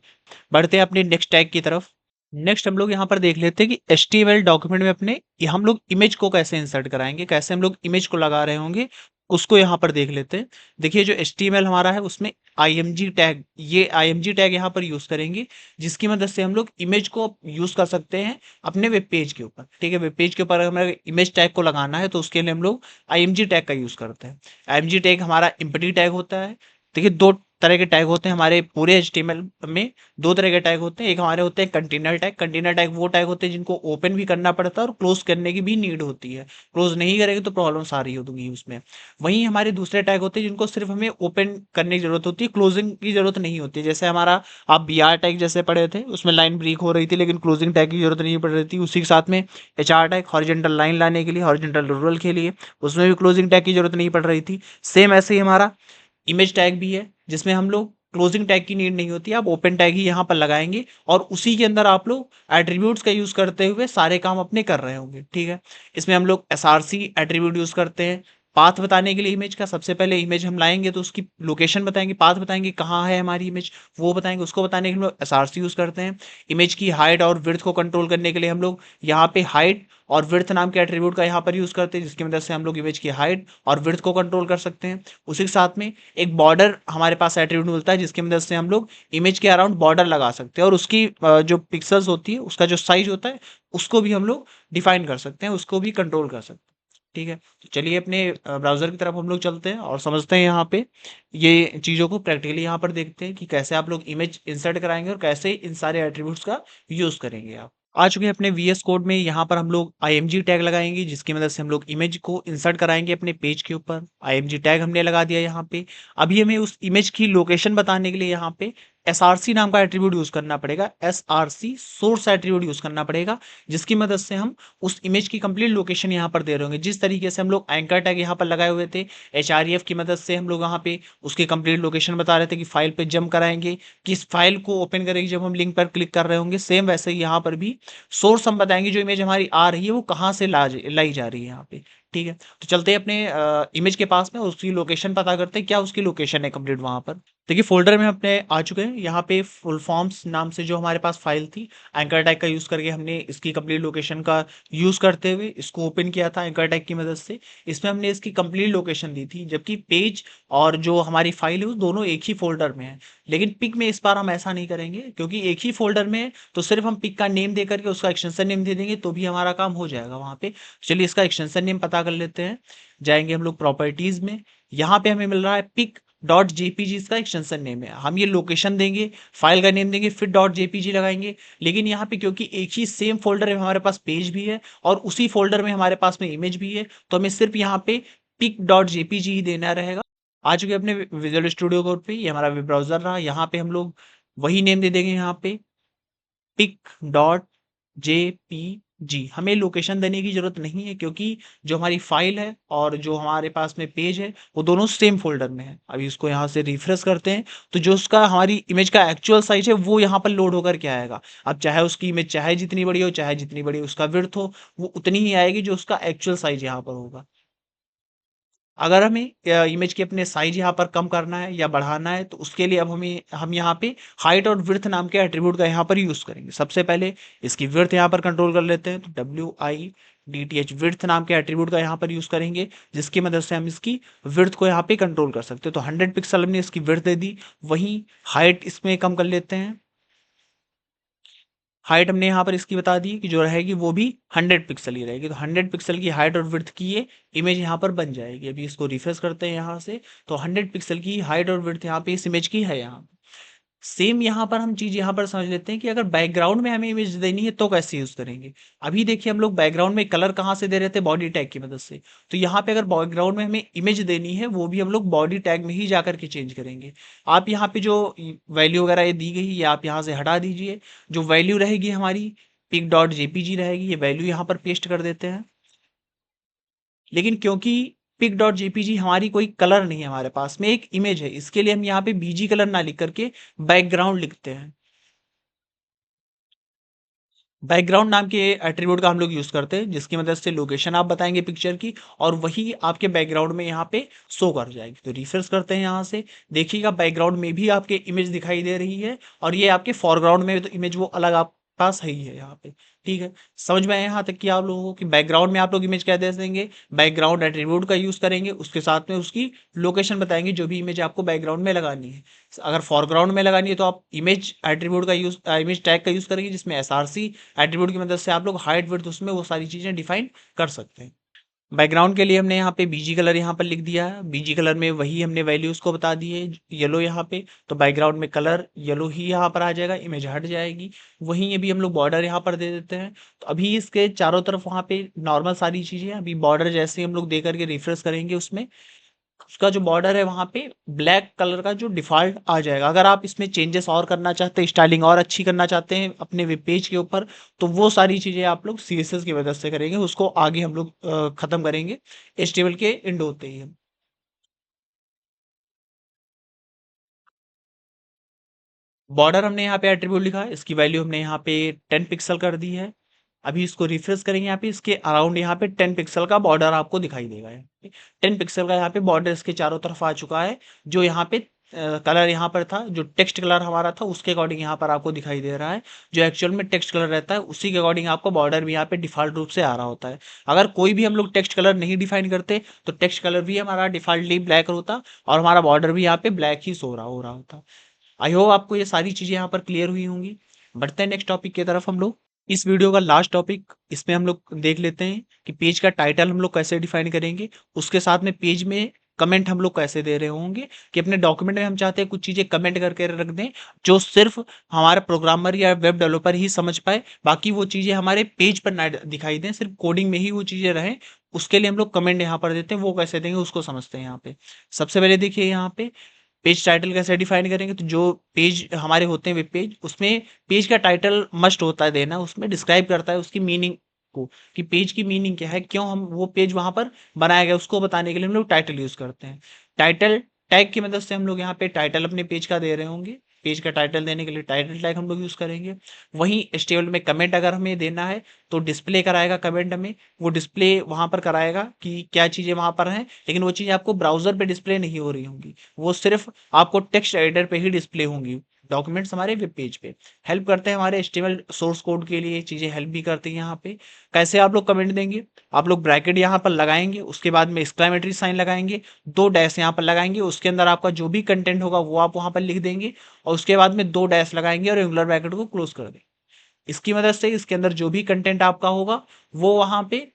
बढ़ते हैं अपने नेक्स्ट टैग की तरफ। नेक्स्ट हम लोग यहाँ पर देख लेते हैं कि HTML डॉक्यूमेंट में अपने हम लोग इमेज को कैसे इंसर्ट कराएंगे, कैसे हम लोग इमेज को लगा रहे होंगे उसको यहाँ पर देख लेते हैं। देखिए जो HTML हमारा है उसमें IMG टैग, ये IMG टैग यहाँ पर यूज़ करेंगे, जिसकी मदद से हम लोग इमेज को यूज़ कर सकते हैं अपने वेब पेज के ऊपर। ठीक है, वेब पेज के ऊपर हमें इमेज टैग को लगाना है तो उसके लिए हम लोग IMG टैग का यूज़ करते हैं। IMG टैग हमारा एम्प्टी टैग होता है। देखिए दो तरह के टैग होते हैं हमारे पूरे HTML में, दो तरह के टैग होते हैं। एक हमारे होते हैं कंटेनर टैग। कंटेनर टैग वो टैग होते हैं जिनको ओपन भी करना पड़ता है और क्लोज करने की भी नीड होती है। क्लोज नहीं करेंगे तो प्रॉब्लम्स आ रही होगी उसमें। वहीं हमारे दूसरे टैग होते हैं जिनको सिर्फ हमें ओपन करने की जरूरत होती है, क्लोजिंग की जरूरत नहीं होती। जैसे हमारा आप BR टैग जैसे पढ़े थे, उसमें लाइन ब्रेक हो रही थी लेकिन क्लोजिंग टैग की जरूरत नहीं पड़ रही थी। उसी के साथ में HR टैग हॉरिजॉन्टल लाइन लाने के लिए, हॉरिजॉन्टल रूरल के लिए, उसमें भी क्लोजिंग टैग की जरूरत नहीं पड़ रही थी। सेम ऐसे ही हमारा इमेज टैग भी है, जिसमें हम लोग क्लोजिंग टैग की नीड नहीं होती, आप ओपन टैग ही यहाँ पर लगाएंगे और उसी के अंदर आप लोग एट्रीब्यूट्स का यूज़ करते हुए सारे काम अपने कर रहे होंगे। ठीक है, इसमें हम लोग SRC एट्रीब्यूट यूज़ करते हैं पाथ बताने के लिए इमेज का। सबसे पहले इमेज हम लाएंगे तो उसकी लोकेशन बताएंगे, पाथ बताएंगे कहाँ है हमारी इमेज वो बताएंगे, उसको बताने के लिए हम लोग SRC यूज़ करते हैं। इमेज की हाइट और विड्थ को कंट्रोल करने के लिए हम लोग यहाँ पे हाइट और विड्थ नाम के एट्रीब्यूट का यहाँ पर यूज़ करते हैं, जिसकी मदद से हम लोग इमेज की हाइट और विड्थ को कंट्रोल कर सकते हैं। उसी के साथ में एक बॉर्डर हमारे पास एट्रीब्यूट मिलता है, जिसकी मदद से हम लोग इमेज के अराउंड बॉर्डर लगा सकते हैं और उसकी जो पिक्सल्स होती है उसका जो साइज होता है उसको भी हम लोग डिफाइन कर सकते हैं, उसको भी कंट्रोल कर सकते हैं। ठीक है, तो चलिए अपने ब्राउज़र की तरफ हम लोग चलते हैं और समझते हैं यहाँ पे ये चीज़ों को प्रैक्टिकली यहाँ पर देखते हैं कि कैसे आप लोग इमेज इंसर्ट कराएंगे और कैसे इन सारे एट्रीब्यूट्स का यूज़ करेंगे। आप आ चुके हैं अपने VS कोड में। यहाँ पर हम लोग IMG टैग लगाएंगे, जिसकी मदद से हम लोग इमेज को इंसर्ट कराएंगे अपने पेज के ऊपर। IMG टैग हमने लगा दिया यहाँ पे। अभी हमें उस इमेज की लोकेशन बताने के लिए यहाँ पे एसआरसी नाम का एट्रीब्यूट यूज करना पड़ेगा, एसआरसी सोर्स एट्रीब्यूट यूज करना पड़ेगा, जिसकी मदद से हम उस इमेज की कंप्लीट लोकेशन यहाँ पर दे रहे होंगे। जिस तरीके से हम लोग एंकर टैग यहाँ पर लगाए हुए थे, एचआरईएफ की मदद से हम लोग यहाँ पे उसकी कंप्लीट लोकेशन बता रहे थे कि फाइल पे जंप कराएंगे, किस फाइल को ओपन करेंगे जब हम लिंक पर क्लिक कर रहे होंगे, सेम वैसे ही यहाँ पर भी सोर्स हम बताएंगे जो इमेज हमारी आ रही है वो कहाँ से लाई जा रही है यहाँ पे। ठीक है, तो चलते हैं अपने इमेज के पास में, उसकी लोकेशन पता करते हैं क्या उसकी लोकेशन है कंप्लीट वहां पर। देखिए फोल्डर में अपने आ चुके हैं, यहाँ पे फुल फॉर्म्स नाम से जो हमारे पास फाइल थी, एंकर टैग का यूज करके हमने इसकी कंप्लीट लोकेशन का यूज करते हुए इसको ओपन किया था एंकर टैग की मदद से। इसमें हमने इसकी कंप्लीट लोकेशन दी थी, जबकि पेज और जो हमारी फाइल है वो दोनों एक ही फोल्डर में है। लेकिन पिक में इस बार हम ऐसा नहीं करेंगे, क्योंकि एक ही फोल्डर में है तो सिर्फ हम पिक का नेम दे करके उसका एक्सटेंशन नेम दे देंगे तो भी हमारा काम हो जाएगा वहां पे। चलिए इसका एक्सटेंशन नेम पता कर लेते हैं। जाएंगे हम लोग प्रॉपर्टीज में, यहाँ पे हमें मिल रहा है पिक डॉट जेपीजी, इसका एक्सटेंशन नेम है। हम ये लोकेशन देंगे, फाइल का नेम देंगे, फिर डॉट जेपीजी लगाएंगे। लेकिन यहाँ पे क्योंकि एक ही सेम फोल्डर में हमारे पास पेज भी है और उसी फोल्डर में हमारे पास में इमेज भी है, तो हमें सिर्फ यहाँ पे पिक डॉट जेपीजी ही देना रहेगा। आ चुके अपने विजुअल स्टूडियो कोड पे, ये हमारा वेब ब्राउजर रहा। यहाँ पे हम लोग वही नेम दे देंगे, यहाँ पे पिक डॉट जेपीजी। हमें लोकेशन देने की जरूरत नहीं है, क्योंकि जो हमारी फाइल है और जो हमारे पास में पेज है वो दोनों सेम फोल्डर में है। अभी इसको यहाँ से रिफ्रेश करते हैं तो जो उसका हमारी इमेज का एक्चुअल साइज है वो यहाँ पर लोड होकर के आएगा। अब चाहे उसकी इमेज चाहे जितनी बड़ी हो, चाहे जितनी बड़ी उसका विड्थ हो, वो उतनी ही आएगी जो उसका एक्चुअल साइज यहाँ पर होगा। अगर हमें इमेज के अपने साइज यहाँ पर कम करना है या बढ़ाना है तो उसके लिए अब हम यहाँ पे हाइट और विड्थ नाम के एट्रीब्यूट का यहाँ पर यूज करेंगे। सबसे पहले इसकी विड्थ यहाँ पर कंट्रोल कर लेते हैं, तो WIDTH विड्थ नाम के एट्रीब्यूट का यहाँ पर यूज करेंगे, जिसकी मदद से हम इसकी विड्थ को यहाँ पे कंट्रोल कर सकते हैं। तो 100 पिक्सल हमने इसकी विड्थ दे दी। वहीं हाइट इसमें कम कर लेते हैं, हाइट हमने यहाँ पर इसकी बता दी कि जो रहेगी वो भी 100 पिक्सल ही रहेगी। तो 100 पिक्सल की हाइट और विड्थ की ये इमेज यहाँ पर बन जाएगी। अभी इसको रिफ्रेश करते हैं यहाँ से, तो 100 पिक्सल की हाइट और विड्थ यहाँ पे इस इमेज की है। यहाँ सेम यहाँ पर हम चीज यहाँ पर समझ लेते हैं कि अगर बैकग्राउंड में हमें इमेज देनी है तो कैसे यूज करेंगे। अभी देखिए हम लोग बैकग्राउंड में कलर कहाँ से दे रहे थे, बॉडी टैग की मदद से। तो यहाँ पे अगर बैकग्राउंड में हमें इमेज देनी है वो भी हम लोग बॉडी टैग में ही जाकर के चेंज करेंगे। आप यहाँ पे जो वैल्यू वगैरह ये दी गई ये आप यहाँ से हटा दीजिए। जो वैल्यू रहेगी हमारी पिक डॉट जेपीजी रहेगी, ये वैल्यू यहाँ पर पेस्ट कर देते हैं। लेकिन क्योंकि पिक डॉट जेपीजी हमारी कोई कलर नहीं है, हमारे पास में एक इमेज है, इसके लिए हम यहाँ पे बीजी कलर ना लिख करके बैकग्राउंड लिखते हैं। बैकग्राउंड नाम के एट्रीब्यूट का हम लोग यूज करते हैं, जिसकी मदद से लोकेशन आप बताएंगे पिक्चर की और वही आपके बैकग्राउंड में यहाँ पे शो कर जाएगी। तो रिफ्रेश करते हैं यहाँ से, देखिएगा बैकग्राउंड में भी आपके इमेज दिखाई दे रही है और ये आपके फोरग्राउंड में तो इमेज वो अलग आप पास है ही है यहाँ पे। ठीक है, समझ में आया यहाँ तक कि आप लोगों को कि बैकग्राउंड में आप लोग इमेज क्या दे देंगे, बैकग्राउंड एट्रीब्यूट का यूज करेंगे, उसके साथ में उसकी लोकेशन बताएंगे जो भी इमेज आपको बैकग्राउंड में लगानी है। अगर फोरग्राउंड में लगानी है तो आप इमेज एट्रीब्यूट का यूज इमेज टैग का यूज करेंगे, जिसमें एसआरसी एट्रीब्यूट की मदद से आप लोग हाइट विड्थ उसमें वो सारी चीजें डिफाइन कर सकते हैं। बैकग्राउंड के लिए हमने यहाँ पे बीजी कलर यहाँ पर लिख दिया है, बीजी कलर में वही हमने वैल्यूज को बता दी है येलो यहाँ पे, तो बैकग्राउंड में कलर येलो ही यहाँ पर आ जाएगा, इमेज हट जाएगी। वहीं ये भी हम लोग बॉर्डर यहाँ पर दे देते हैं। तो अभी इसके चारों तरफ वहाँ पे नॉर्मल सारी चीजें, अभी बॉर्डर जैसे ही हम लोग दे करके रिफ्रेश करेंगे उसमें उसका जो बॉर्डर है वहाँ पे ब्लैक कलर का जो डिफ़ॉल्ट आ जाएगा। अगर आप इसमें चेंजेस और करना चाहते हैं, स्टाइलिंग और अच्छी करना चाहते हैं अपने वेब पेज के ऊपर, तो वो सारी चीज़ें आप लोग सीएसएस की मदद से करेंगे, उसको आगे हम लोग ख़त्म करेंगे एचटीएमएल के एंड होते ही। बॉर्डर हमने यहाँ पे एट्रीब्यूट लिखा है, इसकी वैल्यू हमने यहाँ पे 10 पिक्सल कर दी है। अभी इसको रिफ्रेश करेंगे, यहाँ पे इसके अराउंड यहाँ पे 10 पिक्सल का बॉर्डर आपको दिखाई देगा। यहाँ पे 10 पिक्सल का यहाँ पे बॉर्डर इसके चारों तरफ आ चुका है। जो यहाँ पे कलर यहाँ पर था, जो टेक्स्ट कलर हमारा था उसके अकॉर्डिंग यहाँ पर आपको दिखाई दे रहा है। जो एक्चुअल में टेक्स्ट कलर रहता है उसी के अकॉर्डिंग आपको बॉर्डर भी यहाँ पे डिफॉल्ट रूप से आ रहा होता है। अगर कोई भी हम लोग टेक्स्ट कलर नहीं डिफाइन करते तो टेक्स्ट कलर भी हमारा डिफॉल्टली ब्लैक होता और हमारा बॉर्डर भी यहाँ पे ब्लैक ही हो रहा होता। आई होप आपको ये सारी चीजें यहाँ पर क्लियर हुई होंगी। बढ़ते हैं नेक्स्ट टॉपिक की तरफ हम लोग। इस वीडियो का लास्ट टॉपिक, इसमें हम लोग देख लेते हैं कि पेज का टाइटल हम लोग कैसे डिफाइन करेंगे, उसके साथ में पेज में कमेंट हम लोग कैसे दे रहे होंगे कि अपने डॉक्यूमेंट में हम चाहते हैं कुछ चीजें कमेंट करके रख दें जो सिर्फ हमारा प्रोग्रामर या वेब डेवलपर ही समझ पाए, बाकी वो चीजें हमारे पेज पर ना दिखाई दें, सिर्फ कोडिंग में ही वो चीजें रहें। उसके लिए हम लोग कमेंट यहाँ पर देते हैं, वो कैसे देंगे उसको समझते हैं यहाँ पे। सबसे पहले देखिए यहाँ पे पेज टाइटल कैसे डिफाइन करेंगे, तो जो पेज हमारे होते हैं वेब पेज, उसमें पेज का टाइटल मस्ट होता है देना, उसमें डिस्क्राइब करता है उसकी मीनिंग को, कि पेज की मीनिंग क्या है, क्यों हम वो पेज वहां पर बनाया गया, उसको बताने के लिए हम लोग टाइटल यूज करते हैं। टाइटल टैग की मदद से हम लोग यहाँ पे टाइटल अपने पेज का दे रहे होंगे, पेज का टाइटल देने के लिए टाइटल टैग हम लोग यूज करेंगे। वहीं HTML में कमेंट अगर हमें देना है तो डिस्प्ले कराएगा कमेंट हमें, वो डिस्प्ले वहां पर कराएगा कि क्या चीजें वहां पर हैं, लेकिन वो चीजें आपको ब्राउजर पे डिस्प्ले नहीं हो रही होंगी, वो सिर्फ आपको टेक्स्ट एडिटर पे ही डिस्प्ले होंगी। डॉक्यूमेंट्स हमारे वेब पेज पे हेल्प करते हैं, हमारे HTML सोर्स कोड के लिए चीजें हेल्प भी करती हैं यहाँ पे। कैसे आप लोग कमेंट देंगे, आप लोग ब्रैकेट यहाँ पर लगाएंगे, उसके बाद में एक्सक्लेमेटरी साइन लगाएंगे, 2 डैश यहाँ पर लगाएंगे, उसके अंदर आपका जो भी कंटेंट होगा वो आप वहां पर लिख देंगे, और उसके बाद में 2 डैश लगाएंगे और एंगुलर ब्रैकेट को क्लोज कर देंगे। इसकी मदद से इसके अंदर जो भी कंटेंट आपका होगा वो वहां पे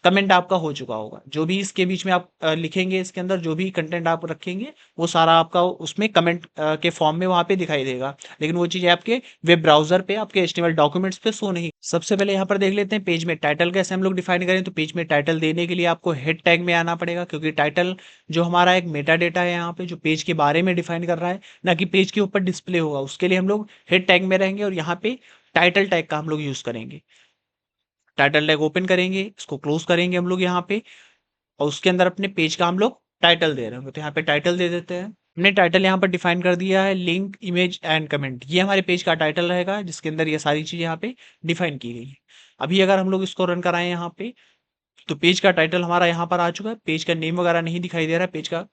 कमेंट आपका हो चुका होगा, जो भी इसके बीच में आप लिखेंगे, इसके अंदर जो भी कंटेंट आप रखेंगे वो सारा आपका उसमें कमेंट के फॉर्म में वहां पे दिखाई देगा, लेकिन वो चीजें आपके वेब ब्राउजर पे आपके HTML डॉक्यूमेंट्स पे शो नहीं। सबसे पहले यहाँ पर देख लेते हैं पेज में टाइटल कैसे हम लोग डिफाइन करें। तो पेज में टाइटल देने के लिए आपको हेड टैग में आना पड़ेगा, क्योंकि टाइटल जो हमारा एक मेटा डेटा है यहाँ पे, जो पेज के बारे में डिफाइन कर रहा है, ना कि पेज के ऊपर डिस्प्ले होगा, उसके लिए हम लोग हेड टैग में रहेंगे, और यहाँ पे टाइटल टैग का हम लोग यूज करेंगे। टाइटल टैग ओपन करेंगे, इसको क्लोज करेंगे हम लोग यहाँ पे, और उसके अंदर अपने पेज का हम लोग टाइटल दे रहे होंगे, तो यहाँ पे टाइटल दे देते हैं। हमने टाइटल यहाँ पर डिफाइन कर दिया है, लिंक इमेज एंड कमेंट, ये हमारे पेज का टाइटल रहेगा, जिसके अंदर ये सारी चीजें यहाँ पे डिफाइन की गई है। अभी अगर हम लोग इसको रन कराएं यहाँ पे, तो पेज का टाइटल हमारा यहाँ पर आ चुका है, पेज का नेम वगैरह नहीं दिखाई दे रहा है, पेज का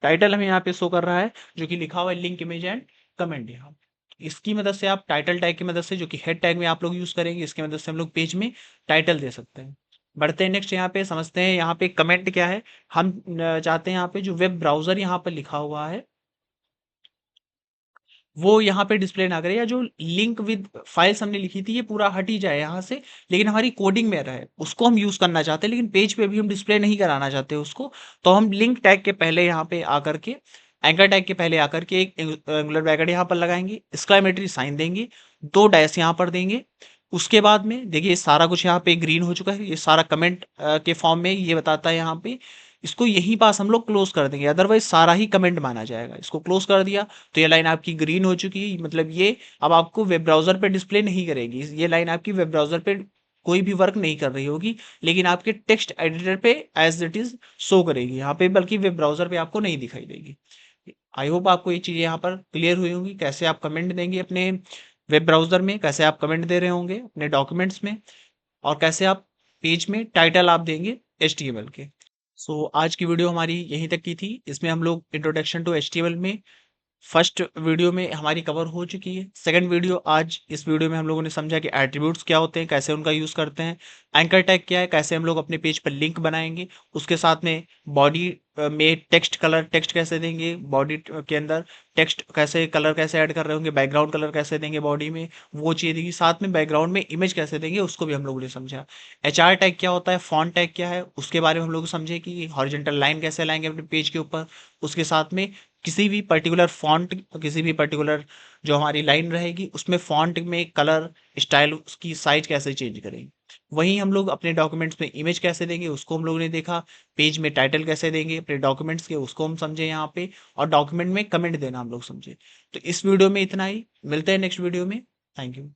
टाइटल हमें यहाँ पे शो कर रहा है, जो कि लिखा हुआ है लिंक इमेज एंड कमेंट यहाँ। इसकी मदद से आप टाइटल टैग की मदद से, जो कि हेड टैग में आप लोग यूज करेंगे, इसकी मदद से हम लोग पेज में टाइटल दे सकते हैं। बढ़ते हैं नेक्स्ट, यहाँ पे समझते हैं यहाँ पे कमेंट क्या है। हम चाहते हैं यहाँ पे जो वेब ब्राउजर यहाँ पर लिखा हुआ है वो यहाँ पे डिस्प्ले ना करे, या जो लिंक विद फाइल्स हमने लिखी थी ये पूरा हट ही जाए यहाँ से, लेकिन हमारी कोडिंग में रहे, उसको हम यूज करना चाहते हैं, लेकिन पेज पे भी हम डिस्प्ले नहीं कराना चाहते उसको। तो हम लिंक टैग के पहले यहाँ पे आकर के, एंकर टैग के पहले आकर के एक एंगुलर ब्रैकेट यहाँ पर लगाएंगे, एक्सक्लेमेटरी साइन देंगे, 2 डैश यहाँ पर देंगे। उसके बाद में देखिए सारा कुछ यहाँ पे ग्रीन हो चुका है, ये सारा कमेंट के फॉर्म में ये बताता है यहाँ पे। इसको यहीं पास हम लोग क्लोज कर देंगे, अदरवाइज सारा ही कमेंट माना जाएगा। इसको क्लोज कर दिया तो ये लाइन आपकी ग्रीन हो चुकी है, मतलब ये अब आपको वेब ब्राउजर पे डिस्प्ले नहीं करेगी, ये लाइन आपकी वेब ब्राउजर पे कोई भी वर्क नहीं कर रही होगी, लेकिन आपके टेक्स्ट एडिटर पे एज इट इज शो करेगी यहाँ पे, बल्कि वेब ब्राउजर पे आपको नहीं दिखाई देगी। आई होप आपको ये चीजें यहाँ पर क्लियर हुई होंगी, कैसे आप कमेंट देंगे अपने वेब ब्राउजर में, कैसे आप कमेंट दे रहे होंगे अपने डॉक्यूमेंट्स में, और कैसे आप पेज में टाइटल आप देंगे HTML के। सो आज की वीडियो हमारी यहीं तक की थी, इसमें हम लोग इंट्रोडक्शन टू HTML में फर्स्ट वीडियो में हमारी कवर हो चुकी है। सेकंड वीडियो, आज इस वीडियो में हम लोगों ने समझा कि एट्रीब्यूट्स क्या होते हैं, कैसे उनका यूज करते हैं, एंकर टैग क्या है, कैसे हम लोग अपने पेज पर लिंक बनाएंगे, उसके साथ में बॉडी में टेक्स्ट कलर, टेक्स्ट कैसे देंगे बॉडी के अंदर, टेक्स्ट कैसे कलर कैसे ऐड कर रहे होंगे, बैकग्राउंड कलर कैसे देंगे बॉडी में, वो चीज़ देगी, साथ में बैकग्राउंड में इमेज कैसे देंगे उसको भी हम लोगों ने समझा। HR टैग क्या होता है, फॉन्ट टैग क्या है, उसके बारे में हम लोग समझे कि हॉरिजॉन्टल लाइन कैसे लाएंगे अपने पेज के ऊपर, उसके साथ में किसी भी पर्टिकुलर फॉन्ट, किसी भी पर्टिकुलर जो हमारी लाइन रहेगी उसमें फॉन्ट में कलर, स्टाइल, उसकी साइज कैसे चेंज करेंगे। वहीं हम लोग अपने डॉक्यूमेंट्स में इमेज कैसे देंगे उसको हम लोगों ने देखा, पेज में टाइटल कैसे देंगे अपने डॉक्यूमेंट्स के उसको हम समझे यहाँ पे, और डॉक्यूमेंट में कमेंट देना हम लोग समझे। तो इस वीडियो में इतना ही, मिलते हैं नेक्स्ट वीडियो में। Thank you.